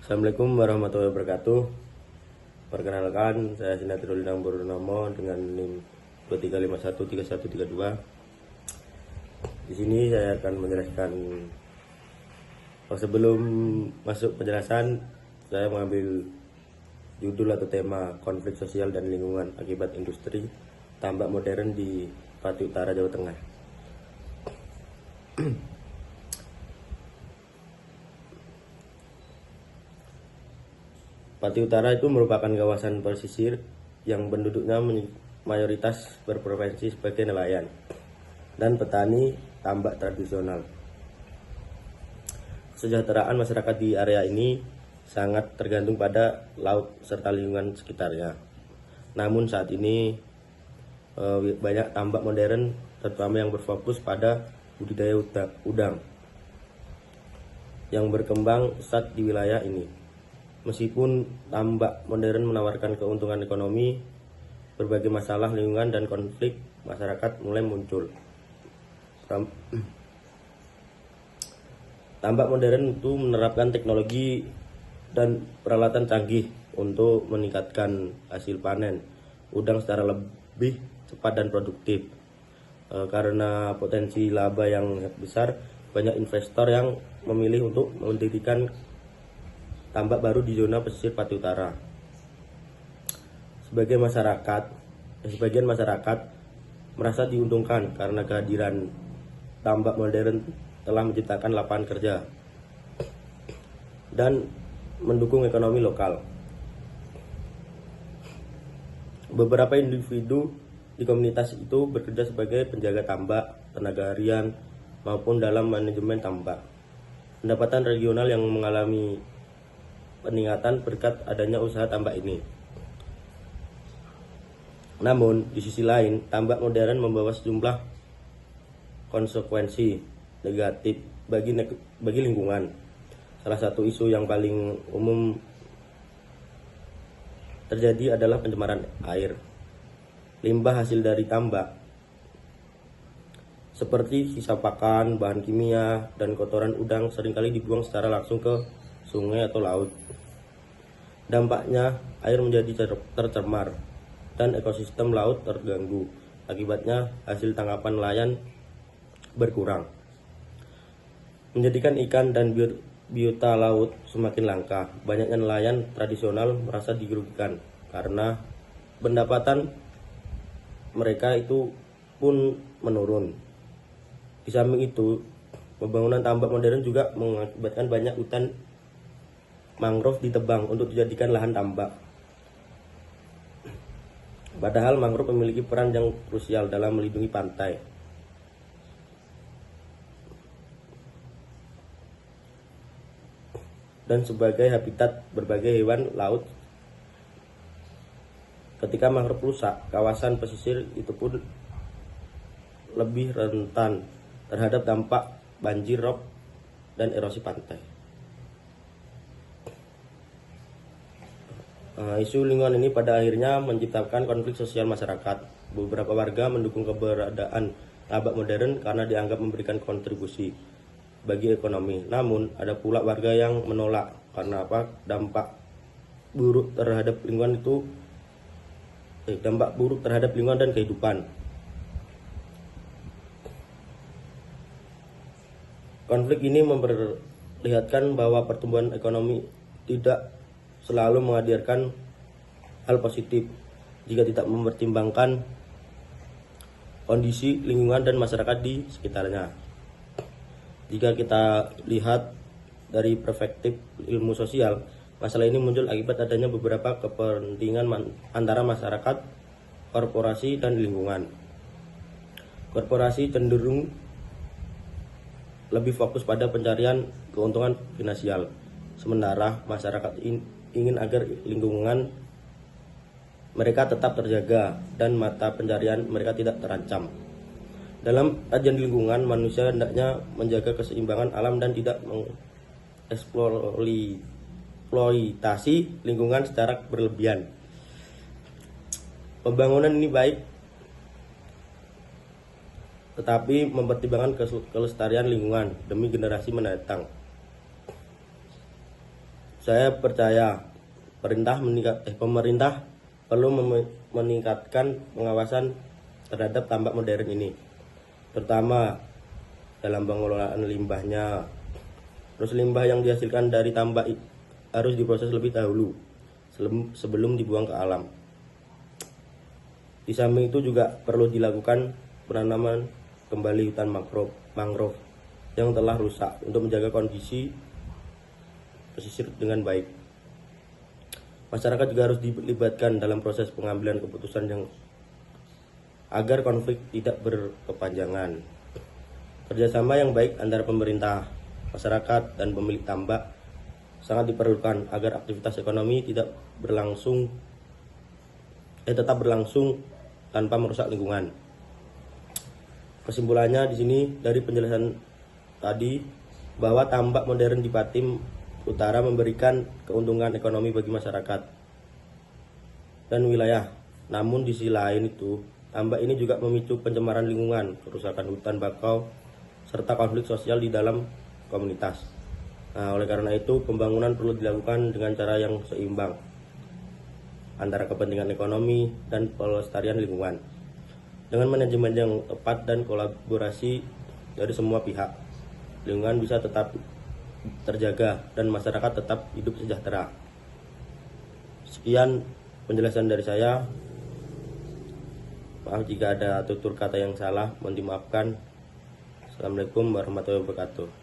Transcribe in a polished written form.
Assalamualaikum warahmatullahi wabarakatuh. Perkenalkan, saya Sinatrul Dinang Purnomo dengan NIM 23513132. Di sini saya akan menjelaskan. Sebelum masuk penjelasan, saya mengambil judul atau tema konflik sosial dan lingkungan akibat industri tambak modern di Pati Utara, Jawa Tengah. Pati Utara itu merupakan kawasan pesisir yang penduduknya mayoritas berprofesi sebagai nelayan dan petani tambak tradisional. Kesejahteraan masyarakat di area ini sangat tergantung pada laut serta lingkungan sekitarnya. Namun saat ini banyak tambak modern terutama yang berfokus pada budidaya udang yang berkembang pesat di wilayah ini. Meskipun tambak modern menawarkan keuntungan ekonomi, berbagai masalah lingkungan dan konflik masyarakat mulai muncul. Tambak modern itu menerapkan teknologi dan peralatan canggih untuk meningkatkan hasil panen udang secara lebih cepat dan produktif. Karena potensi laba yang besar, banyak investor yang memilih untuk mendirikan tambak baru di zona pesisir Pati Utara. Sebagian masyarakat merasa diuntungkan karena kehadiran tambak modern telah menciptakan lapangan kerja dan mendukung ekonomi lokal. Beberapa individu di komunitas itu bekerja sebagai penjaga tambak, tenaga harian, maupun dalam manajemen tambak. Pendapatan regional yang mengalami peningkatan berkat adanya usaha tambak ini. Namun, di sisi lain, tambak modern membawa sejumlah konsekuensi negatif bagi lingkungan. Salah satu isu yang paling umum terjadi adalah pencemaran air. Limbah hasil dari tambak seperti sisa pakan, bahan kimia, dan kotoran udang seringkali dibuang secara langsung ke sungai atau laut. Dampaknya, air menjadi tercemar dan ekosistem laut terganggu. Akibatnya, hasil tangkapan nelayan berkurang, menjadikan ikan dan biota laut semakin langka. Banyaknya nelayan tradisional merasa dirugikan karena pendapatan mereka itu pun menurun. Di samping itu, pembangunan tambak modern juga mengakibatkan banyak hutan mangrove ditebang untuk dijadikan lahan tambak. Padahal mangrove memiliki peran yang krusial dalam melindungi pantai. Dan sebagai habitat berbagai hewan laut. Ketika mangrove rusak, kawasan pesisir itu pun lebih rentan terhadap dampak banjir rob dan erosi pantai. Isu lingkungan ini pada akhirnya menciptakan konflik sosial masyarakat. Beberapa warga mendukung keberadaan tambak modern karena dianggap memberikan kontribusi bagi ekonomi. Namun ada pula warga yang menolak karena dampak buruk terhadap lingkungan dan kehidupan. Konflik ini memperlihatkan bahwa pertumbuhan ekonomi tidak selalu menghadirkan hal positif jika tidak mempertimbangkan kondisi lingkungan dan masyarakat di sekitarnya. Jika kita lihat dari perspektif ilmu sosial, masalah ini muncul akibat adanya beberapa kepentingan antara masyarakat, korporasi, dan lingkungan. Korporasi cenderung lebih fokus pada pencarian keuntungan finansial, sementara masyarakat ingin agar lingkungan mereka tetap terjaga dan mata pencarian mereka tidak terancam. Dalam kajian lingkungan, manusia hendaknya menjaga keseimbangan alam dan tidak mengeksploitasi lingkungan secara berlebihan. Pembangunan ini baik, tetapi mempertimbangkan kelestarian lingkungan demi generasi mendatang. Saya percaya pemerintah perlu meningkatkan pengawasan terhadap tambak modern ini, terutama dalam pengelolaan limbahnya. Terus limbah yang dihasilkan dari tambak harus diproses lebih dahulu sebelum dibuang ke alam. Di samping itu juga perlu dilakukan penanaman kembali hutan mangrove yang telah rusak untuk menjaga kondisi pesisir dengan baik. Masyarakat juga harus dilibatkan dalam proses pengambilan keputusan agar konflik tidak berkepanjangan. Kerjasama yang baik antara pemerintah, masyarakat, dan pemilik tambak sangat diperlukan agar aktivitas ekonomi tetap berlangsung tanpa merusak lingkungan. Kesimpulannya di sini dari penjelasan tadi bahwa tambak modern di Patim Utara memberikan keuntungan ekonomi bagi masyarakat dan wilayah. Namun di sisi lain itu, tambak ini juga memicu pencemaran lingkungan, kerusakan hutan bakau, serta konflik sosial di dalam komunitas. Nah, oleh karena itu pembangunan perlu dilakukan dengan cara yang seimbang antara kepentingan ekonomi dan pelestarian lingkungan. Dengan manajemen yang tepat dan kolaborasi dari semua pihak, lingkungan bisa tetap terjaga dan masyarakat tetap hidup sejahtera. Sekian penjelasan dari saya. Maaf jika ada tutur kata yang salah, mohon dimaafkan. Assalamualaikum warahmatullahi wabarakatuh.